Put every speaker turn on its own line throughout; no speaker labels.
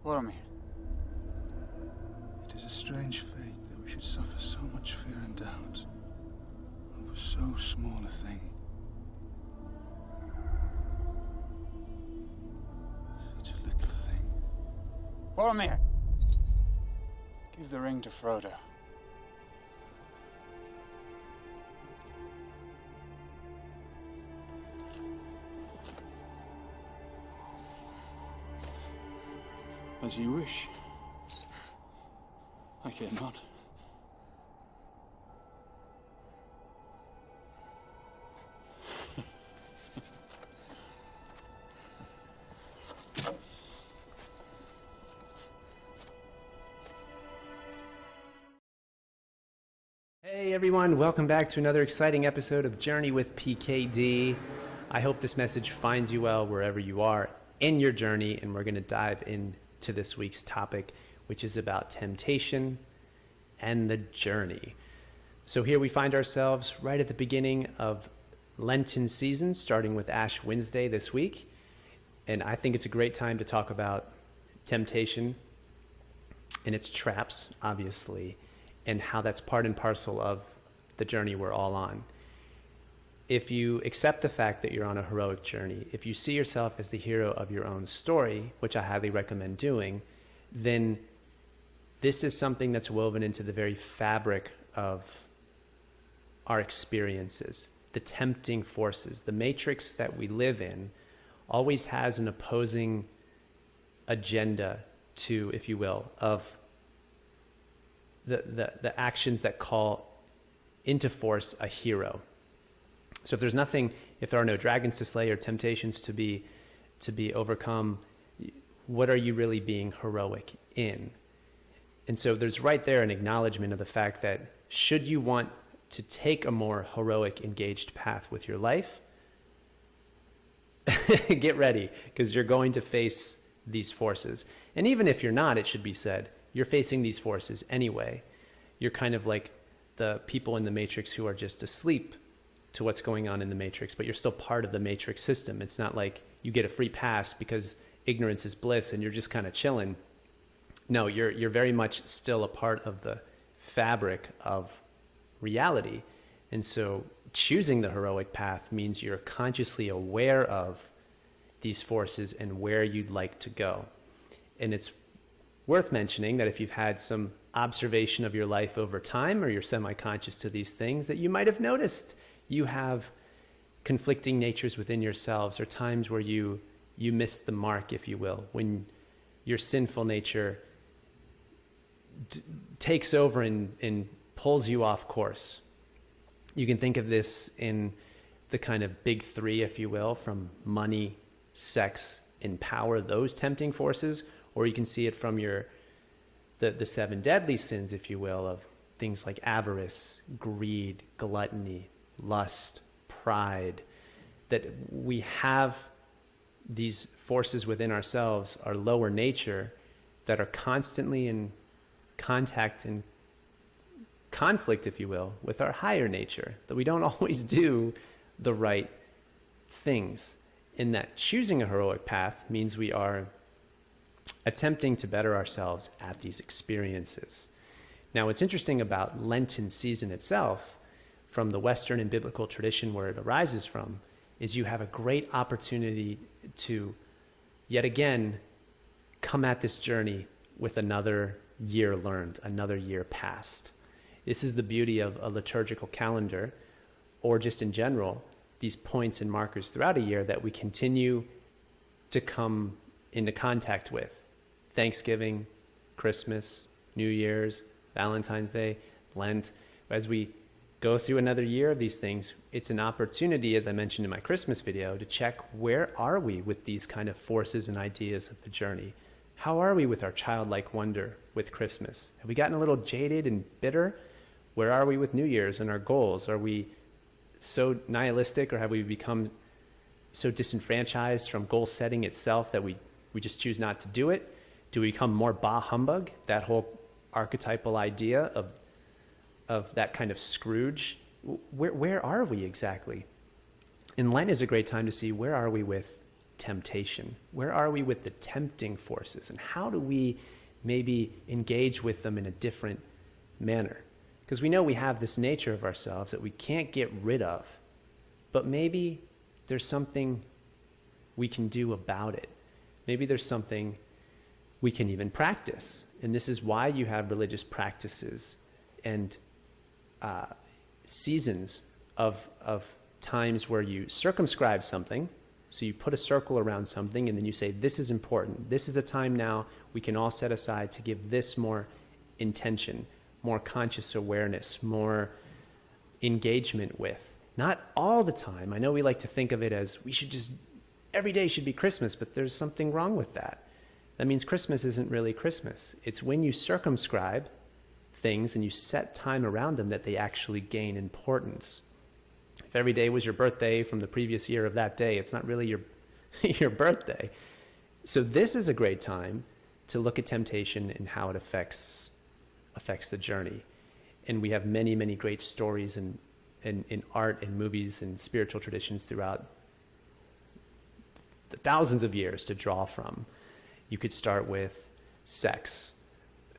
Boromir.
It is a strange fate that we should suffer so much fear and doubt over so small a thing. Such a little thing.
Boromir! Give the ring to Frodo. As you wish. I care not.
Hey everyone, welcome back to another exciting episode of Journey with PKD. I hope this message finds you well wherever you are in your journey, and we're going to dive into this week's topic, which is about temptation and the journey. So here we find ourselves right at the beginning of Lenten season, starting with Ash Wednesday this week, and I think it's a great time to talk about temptation and its traps, obviously, and how that's part and parcel of the journey we're all on. If you accept the fact that you're on a heroic journey, if you see yourself as the hero of your own story, which I highly recommend doing, then this is something that's woven into the very fabric of our experiences. The tempting forces, the matrix that we live in, always has an opposing agenda to, if you will, of the actions that call into force a hero. So if there are no dragons to slay or temptations to be overcome, what are you really being heroic in? And so there's right there an acknowledgement of the fact that should you want to take a more heroic, engaged path with your life, get ready, because you're going to face these forces. And even if you're not, it should be said, you're facing these forces anyway. You're kind of like the people in the Matrix who are just asleep to what's going on in the Matrix, but you're still part of the Matrix system. It's not like you get a free pass because ignorance is bliss and you're just kind of chilling. No, you're very much still a part of the fabric of reality. And so choosing the heroic path means you're consciously aware of these forces and where you'd like to go. And it's worth mentioning that if you've had some observation of your life over time, or you're semi-conscious to these things, that you might have noticed you have conflicting natures within yourselves, or times where you miss the mark, if you will, when your sinful nature takes over and pulls you off course. You can think of this in the kind of big three, if you will, from money, sex, and power, those tempting forces, or you can see it from the seven deadly sins, if you will, of things like avarice, greed, gluttony, lust, pride, that we have these forces within ourselves, our lower nature, that are constantly in contact and conflict, if you will, with our higher nature, that we don't always do the right things. And that choosing a heroic path means we are attempting to better ourselves at these experiences. Now, what's interesting about Lenten season itself, from the Western and biblical tradition where it arises from, is you have a great opportunity to, yet again, come at this journey with another year learned, another year passed. This is the beauty of a liturgical calendar, or just in general, these points and markers throughout a year that we continue to come into contact with. Thanksgiving, Christmas, New Year's, Valentine's Day, Lent. As we go through another year of these things, it's an opportunity, as I mentioned in my Christmas video, to check where are we with these kind of forces and ideas of the journey. How are we with our childlike wonder with Christmas? Have we gotten a little jaded and bitter? Where are we with New Year's and our goals? Are we so nihilistic, or have we become so disenfranchised from goal setting itself that we just choose not to do it? Do we become more bah humbug, that whole archetypal idea of that kind of Scrooge? Where are we exactly? And Lent is a great time to see where are we with temptation? Where are we with the tempting forces? And how do we maybe engage with them in a different manner? Because we know we have this nature of ourselves that we can't get rid of, but maybe there's something we can do about it. Maybe there's something we can even practice. And this is why you have religious practices and seasons of times where you circumscribe something. So you put a circle around something and then you say, this is important. This is a time now we can all set aside to give this more intention, more conscious awareness, more engagement with. Not all the time. I know we like to think of it as we should just, every day should be Christmas, but there's something wrong with that. That means Christmas isn't really Christmas. It's when you circumscribe things and you set time around them that they actually gain importance. If every day was your birthday from the previous year of that day, it's not really your birthday. So this is a great time to look at temptation and how it affects the journey. And we have many, many great stories in art and movies and spiritual traditions throughout the thousands of years to draw from. You could start with sex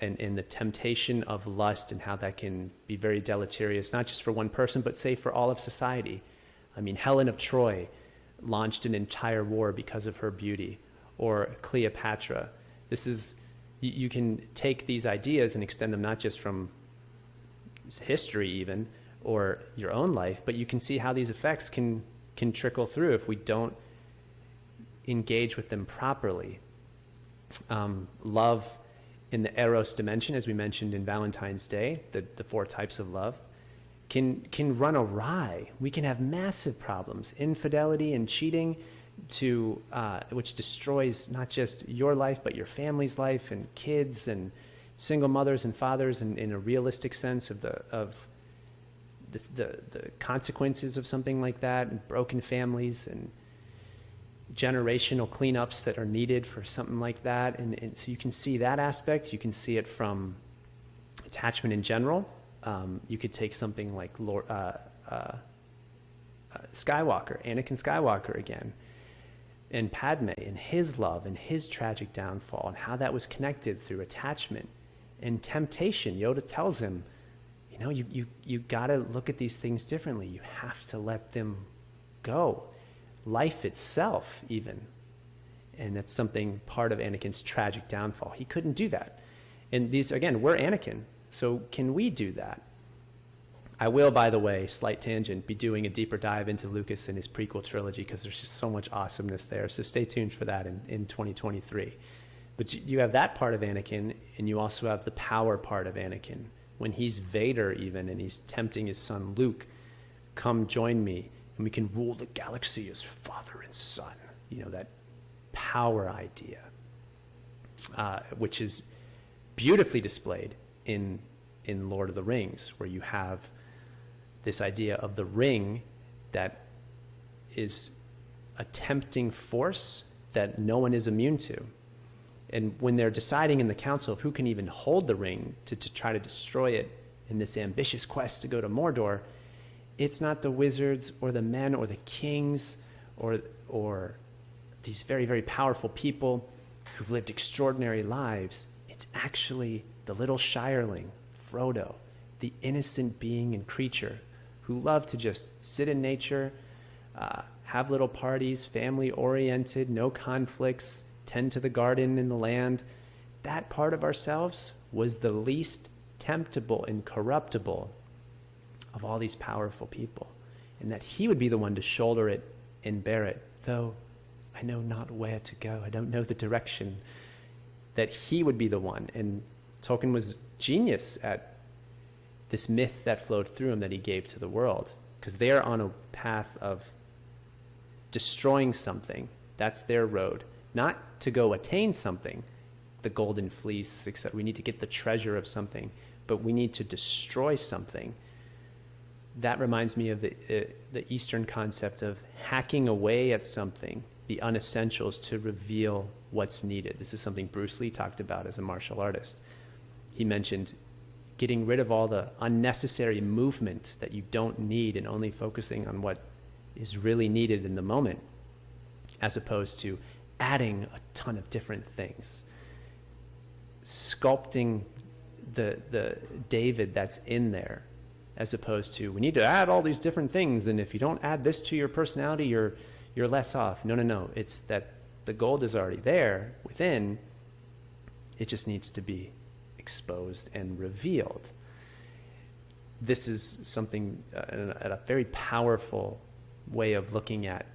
and the temptation of lust and how that can be very deleterious, not just for one person, but say for all of society. I mean, Helen of Troy launched an entire war because of her beauty, or Cleopatra. This is, you can take these ideas and extend them not just from history even, or your own life, but you can see how these effects can trickle through if we don't engage with them properly. Love in the eros dimension, as we mentioned in Valentine's Day, the 4 types of love, can run awry. We can have massive problems, infidelity and cheating, which destroys not just your life, but your family's life and kids and single mothers and fathers, and in a realistic sense of the consequences of something like that, and broken families and generational cleanups that are needed for something like that. And so you can see that aspect. You can see it from attachment in general. You could take something like Anakin Skywalker again, and Padme and his love and his tragic downfall, and how that was connected through attachment and temptation. Yoda tells him, you got to look at these things differently. You have to let them go. Life itself, even. And that's something part of Anakin's tragic downfall. He couldn't do that. And these, again, we're Anakin. So can we do that? I will, by the way, slight tangent, be doing a deeper dive into Lucas and his prequel trilogy, because there's just so much awesomeness there. So stay tuned for that in 2023. But you have that part of Anakin, and you also have the power part of Anakin. When he's Vader even, and he's tempting his son Luke, come join me, and we can rule the galaxy as father and son. That power idea, which is beautifully displayed in Lord of the Rings, where you have this idea of the ring that is a tempting force that no one is immune to. And when they're deciding in the council of who can even hold the ring to try to destroy it in this ambitious quest to go to Mordor, it's not the wizards or the men or the kings or these very, very powerful people who've lived extraordinary lives. It's actually the little shireling, Frodo, the innocent being and creature who loved to just sit in nature, have little parties, family-oriented, no conflicts, tend to the garden and the land. That part of ourselves was the least temptable and corruptible of all these powerful people, and that he would be the one to shoulder it and bear it, though I know not where to go. I don't know the direction. That he would be the one. And Tolkien was genius at this myth that flowed through him that he gave to the world, because they are on a path of destroying something. That's their road. Not to go attain something, the golden fleece, etc. We need to get the treasure of something, but we need to destroy something. That reminds me of the Eastern concept of hacking away at something, the unessentials, to reveal what's needed. This is something Bruce Lee talked about as a martial artist. He mentioned getting rid of all the unnecessary movement that you don't need and only focusing on what is really needed in the moment. as opposed to adding a ton of different things. Sculpting the David that's in there, as opposed to, we need to add all these different things, and if you don't add this to your personality, you're less off. No. It's that the gold is already there within. It just needs to be exposed and revealed. This is something, a very powerful way of looking at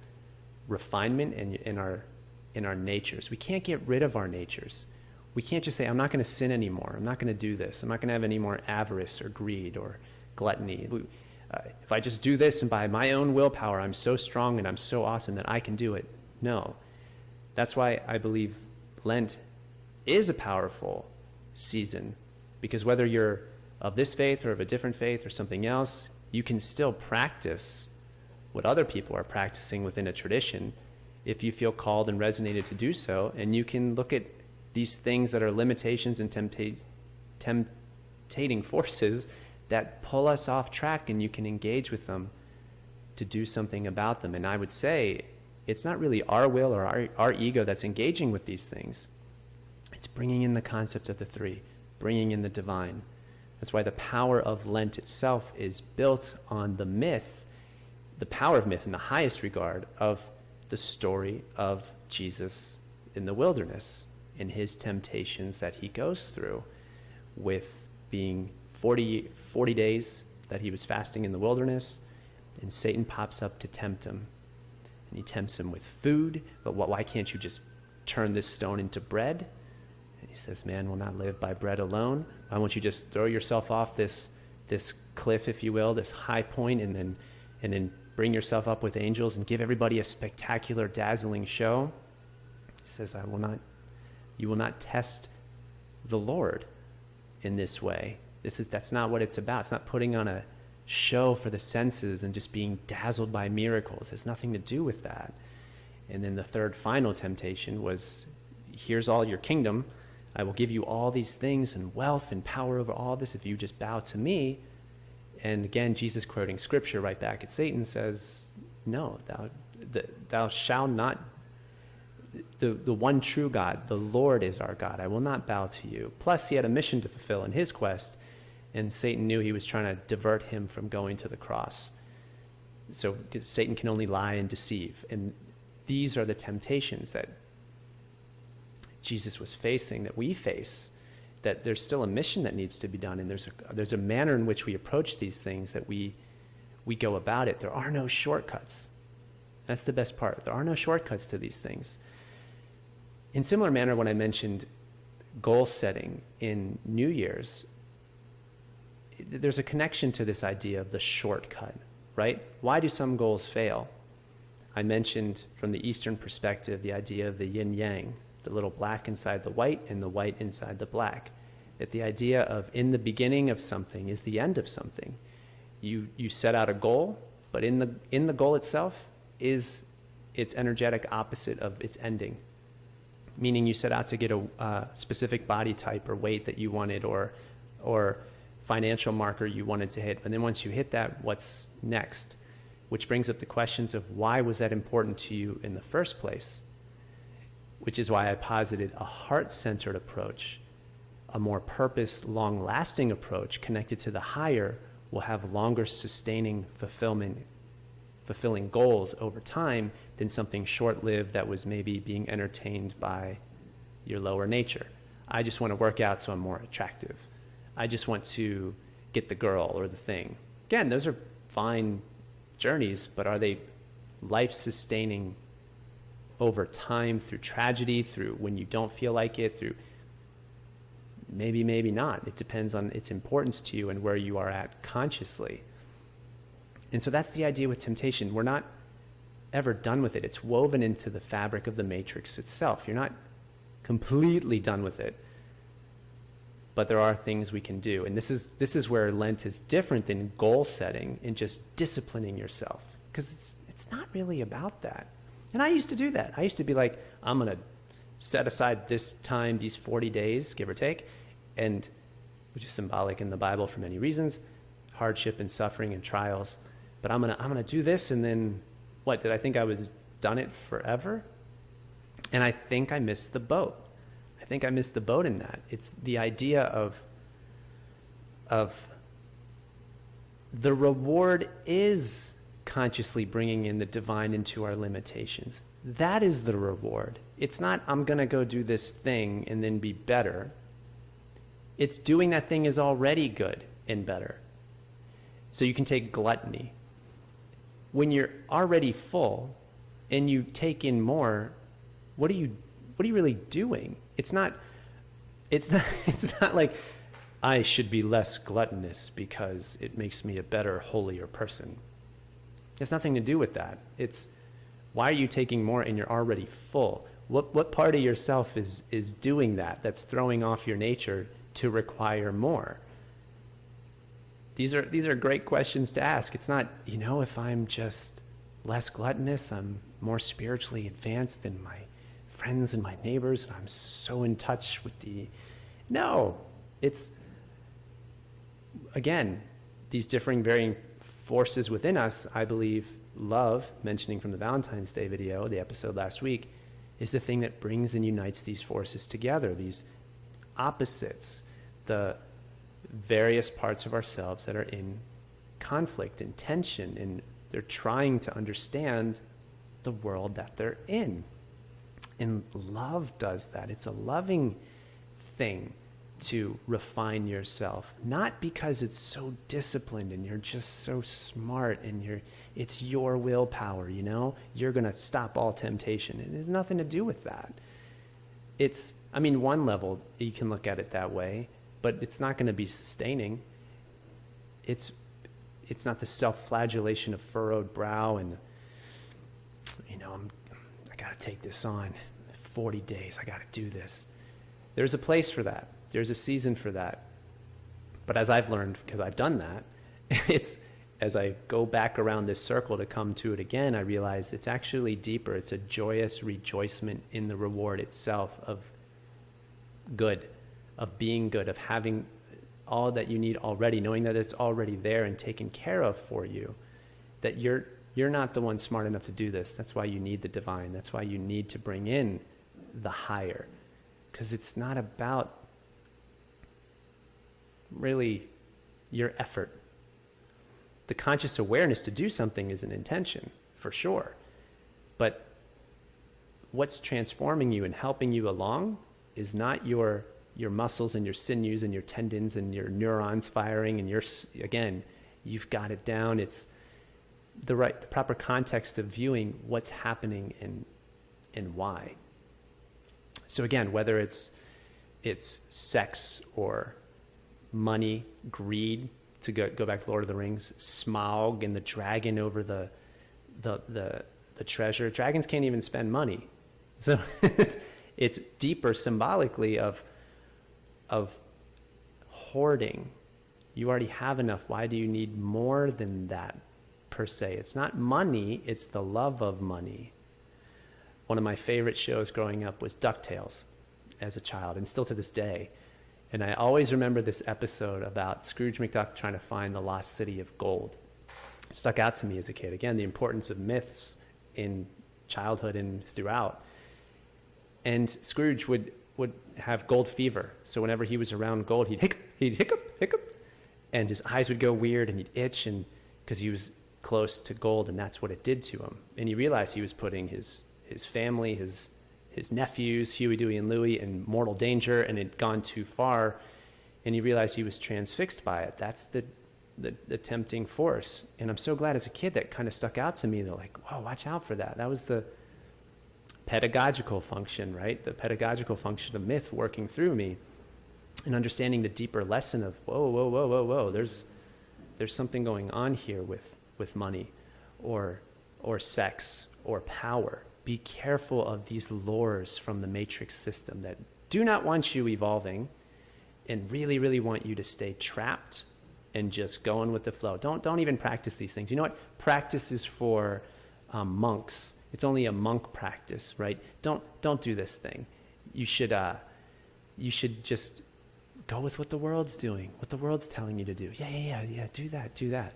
refinement in our natures. We can't get rid of our natures. We can't just say, I'm not going to sin anymore. I'm not going to do this. I'm not going to have any more avarice or greed or gluttony. If I just do this and by my own willpower, I'm so strong and I'm so awesome that I can do it. No. That's why I believe Lent is a powerful season, because whether you're of this faith or of a different faith or something else, you can still practice what other people are practicing within a tradition if you feel called and resonated to do so. And you can look at these things that are limitations and temptating forces that pull us off track, and you can engage with them to do something about them. And I would say it's not really our will or our ego that's engaging with these things. It's bringing in the concept of the three, bringing in the divine. That's why the power of Lent itself is built on the myth, the power of myth in the highest regard, of the story of Jesus in the wilderness, in his temptations that he goes through, with being 40 days that he was fasting in the wilderness, and Satan pops up to tempt him. And he tempts him with food, but why can't you just turn this stone into bread? And he says, man will not live by bread alone. Why won't you just throw yourself off this cliff, if you will, this high point, and then bring yourself up with angels and give everybody a spectacular, dazzling show? He says, you will not test the Lord in this way. That's not what it's about. It's not putting on a show for the senses and just being dazzled by miracles. It has nothing to do with that. And then the third final temptation was, here's all your kingdom. I will give you all these things and wealth and power over all this if you just bow to me. And again, Jesus, quoting scripture right back at Satan, says, no, thou shalt not, the one true God, the Lord is our God. I will not bow to you. Plus, he had a mission to fulfill in his quest, and Satan knew he was trying to divert him from going to the cross. So Satan can only lie and deceive. And these are the temptations that Jesus was facing, that we face, that there's still a mission that needs to be done. And there's a manner in which we approach these things, that we go about it. There are no shortcuts. That's the best part. There are no shortcuts to these things. In similar manner, when I mentioned goal setting in New Year's, there's a connection to this idea of the shortcut, right? Why do some goals fail? I mentioned from the Eastern perspective the idea of the yin-yang, the little black inside the white and the white inside the black. That the idea of in the beginning of something is the end of something. You set out a goal, but in the goal itself is its energetic opposite of its ending. Meaning you set out to get a specific body type or weight that you wanted, or financial marker you wanted to hit. And then once you hit that, what's next? Which brings up the questions of, why was that important to you in the first place? Which is why I posited a heart-centered approach, a more purpose, long-lasting approach connected to the higher, will have longer sustaining fulfilling goals over time than something short-lived that was maybe being entertained by your lower nature. I just want to work out so I'm more attractive. I just want to get the girl or the thing. Again, those are fine journeys, but are they life-sustaining over time, through tragedy, through when you don't feel like it, through maybe not. It depends on its importance to you and where you are at consciously. And so that's the idea with temptation. We're not ever done with it. It's woven into the fabric of the matrix itself. You're not completely done with it, but there are things we can do. And this is where Lent is different than goal setting and just disciplining yourself, because it's not really about that. And I used to do that. I used to be like, I'm going to set aside this time, these 40 days, give or take, and which is symbolic in the Bible for many reasons, hardship and suffering and trials. But I'm gonna do this, and then what? Did I think I was done it forever? And I think I missed the boat. I think I missed the boat in that. It's the idea of the reward is consciously bringing in the divine into our limitations. That is the reward. It's not, I'm going to go do this thing and then be better. It's doing that thing is already good and better. So you can take gluttony. When you're already full and you take in more, what are you really doing? It's not like I should be less gluttonous because it makes me a better, holier person. It has nothing to do with that. It's why are you taking more and you're already full? What part of yourself is doing that? That's throwing off your nature to require more. These are great questions to ask. It's not, if I'm just less gluttonous, I'm more spiritually advanced than my friends and my neighbors, and I'm so in touch with No, it's, again, these differing, varying forces within us. I believe love, mentioning from the Valentine's Day video, the episode last week, is the thing that brings and unites these forces together, these opposites, the various parts of ourselves that are in conflict and tension, and they're trying to understand the world that they're in. And love does that. It's a loving thing to refine yourself, not because it's so disciplined and you're just so smart and it's your willpower, you're going to stop all temptation. It has nothing to do with that. It's, one level you can look at it that way, but it's not going to be sustaining. It's not the self-flagellation of furrowed brow and, I got to take this on 40 days. I got to do this. There's a place for that. There's a season for that. But as I've learned, because I've done that, it's as I go back around this circle to come to it again, I realize it's actually deeper. It's a joyous rejoicement in the reward itself of good, of being good, of having all that you need already, knowing that it's already there and taken care of for you, that you're not the one smart enough to do this. That's why you need the divine. That's why you need to bring in the higher, because it's not about really your effort. The conscious awareness to do something is an intention, for sure. But what's transforming you and helping you along is not your muscles and your sinews and your tendons and your neurons firing and again, you've got it down. It's the proper context of viewing what's happening and why. So again, whether it's sex or money, greed, to go back to Lord of the Rings, Smaug and the dragon over the treasure. Dragons can't even spend money. So it's deeper symbolically of hoarding. You already have enough. Why do you need more than that per se? It's not money, it's the love of money. One of my favorite shows growing up was DuckTales as a child, and still to this day. And I always remember this episode about Scrooge McDuck trying to find the lost city of gold. It stuck out to me as a kid. Again, the importance of myths in childhood and throughout. And Scrooge would have gold fever. So whenever he was around gold, he'd hiccup, and his eyes would go weird and he'd itch, and because he was close to gold, and that's what it did to him. And he realized he was putting his family, his nephews, Huey, Dewey, and Louie, in mortal danger, and it had gone too far, and he realized he was transfixed by it. That's the tempting force. And I'm so glad as a kid that kind of stuck out to me. They're like, whoa, watch out for that. That was the pedagogical function, right? The pedagogical function of myth working through me and understanding the deeper lesson of, whoa, there's something going on here with money or sex or power. Be careful of these lures from the matrix system that do not want you evolving and really, really want you to stay trapped and just going with the flow. Don't even practice these things. You know what? Practice is for monks. It's only a monk practice, right? Don't do this thing. You should just go with what the world's doing, what the world's telling you to do. Yeah, do that.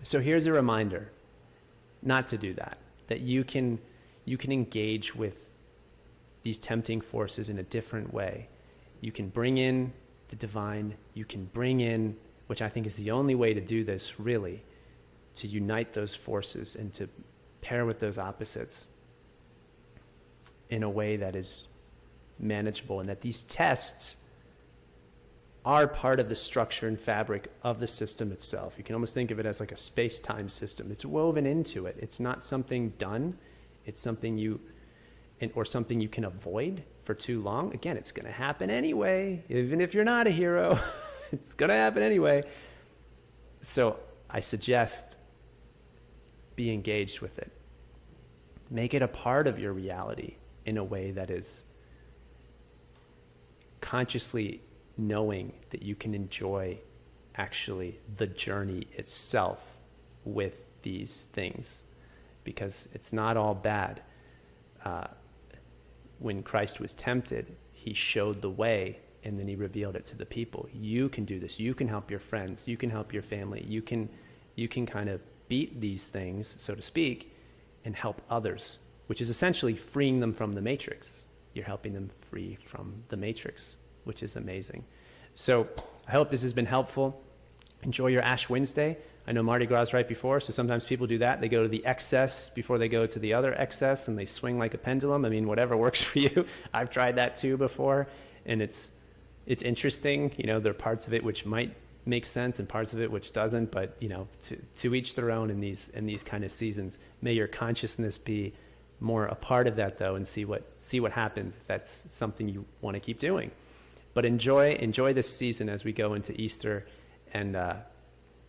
So here's a reminder not to do that, that you can engage with these tempting forces in a different way. You can bring in the divine, you can bring in, which I think is the only way to do this really, to unite those forces and to pair with those opposites in a way that is manageable, and that these tests are part of the structure and fabric of the system itself. You can almost think of it as like a space-time system. It's woven into it. It's not something done. It's something or something you can avoid for too long. Again, it's going to happen anyway. Even if you're not a hero, it's going to happen anyway. So I suggest be engaged with it. Make it a part of your reality in a way that is consciously knowing that you can enjoy actually the journey itself with these things, because it's not all bad. When Christ was tempted, he showed the way and then he revealed it to the people. You can do this. You can help your friends. You can help your family. You can kind of beat these things, so to speak, and help others, which is essentially freeing them from the matrix. You're helping them free from the matrix, which is amazing. So I hope this has been helpful. Enjoy your Ash Wednesday. I know Mardi Gras is right before, so sometimes people do that. They go to the excess before they go to the other excess, and they swing like a pendulum. I mean, whatever works for you. I've tried that too before, and it's interesting. You know, there are parts of it which might make sense and parts of it which doesn't, but you know, to each their own in these kind of seasons. May your consciousness be more a part of that, though, and see what happens if that's something you want to keep doing. But enjoy this season as we go into Easter, and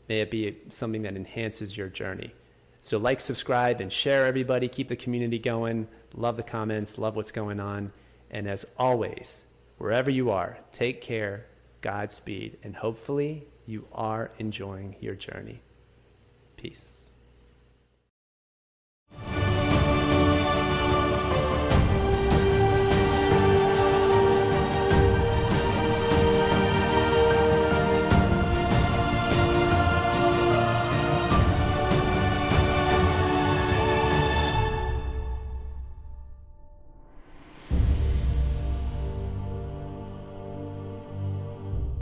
may it be something that enhances your journey. So like, subscribe, and share, everybody. Keep the community going. Love the comments. Love what's going on. And as always, wherever you are, take care, Godspeed, and hopefully you are enjoying your journey. Peace.